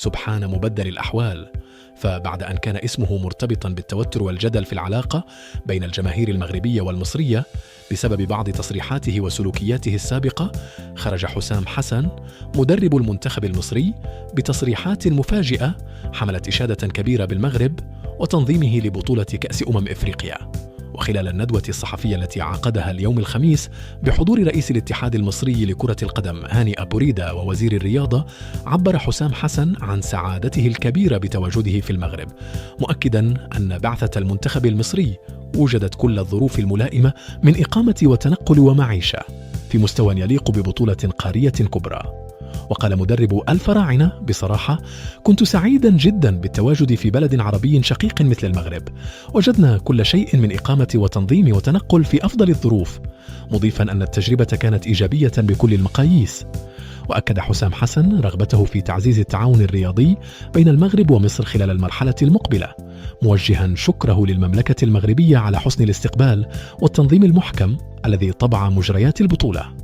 سبحان مبدل الأحوال. فبعد أن كان اسمه مرتبطا بالتوتر والجدل في العلاقة بين الجماهير المغربية والمصرية بسبب بعض تصريحاته وسلوكياته السابقة، خرج حسام حسن مدرب المنتخب المصري بتصريحات مفاجئة حملت إشادة كبيرة بالمغرب وتنظيمه لبطولة كأس إفريقيا. وخلال الندوة الصحفية التي عقدها اليوم الخميس بحضور رئيس الاتحاد المصري لكرة القدم هاني أبو ريدة ووزير الرياضة، عبر حسام حسن عن سعادته الكبيرة بتواجده في المغرب، مؤكدا أن بعثة المنتخب المصري وجدت كل الظروف الملائمة من إقامة وتنقل ومعيشة في مستوى يليق ببطولة قارية كبرى. وقال مدرب الفراعنة: بصراحة كنت سعيدا جدا بالتواجد في بلد عربي شقيق مثل المغرب، وجدنا كل شيء من إقامة وتنظيم وتنقل في أفضل الظروف، مضيفا أن التجربة كانت إيجابية بكل المقاييس. وأكد حسام حسن رغبته في تعزيز التعاون الرياضي بين المغرب ومصر خلال المرحلة المقبلة، موجها شكره للمملكة المغربية على حسن الاستقبال والتنظيم المحكم الذي طبع مجريات البطولة.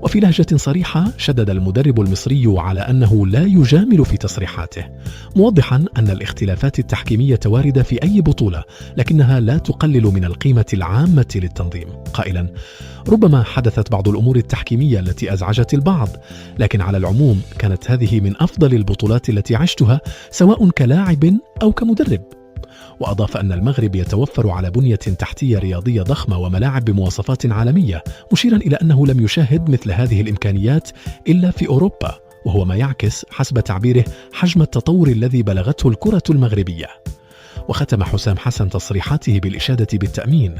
وفي لهجة صريحة شدد المدرب المصري على أنه لا يجامل في تصريحاته، موضحا أن الاختلافات التحكيمية واردة في أي بطولة، لكنها لا تقلل من القيمة العامة للتنظيم، قائلا: ربما حدثت بعض الأمور التحكيمية التي أزعجت البعض، لكن على العموم كانت هذه من أفضل البطولات التي عشتها سواء كلاعب أو كمدرب. وأضاف أن المغرب يتوفر على بنية تحتية رياضية ضخمة وملاعب بمواصفات عالمية، مشيرا إلى أنه لم يشاهد مثل هذه الإمكانيات إلا في أوروبا، وهو ما يعكس حسب تعبيره حجم التطور الذي بلغته الكرة المغربية. وختم حسام حسن تصريحاته بالإشادة بالتأمين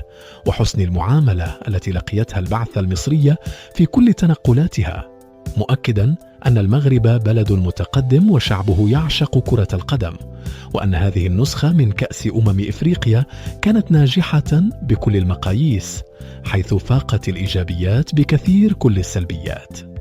وحسن المعاملة التي لقيتها البعثة المصرية في كل تنقلاتها، مؤكدا أن المغرب بلد متقدم وشعبه يعشق كرة القدم، وأن هذه النسخة من كأس إفريقيا كانت ناجحة بكل المقاييس، حيث فاقت الإيجابيات بكثير كل السلبيات.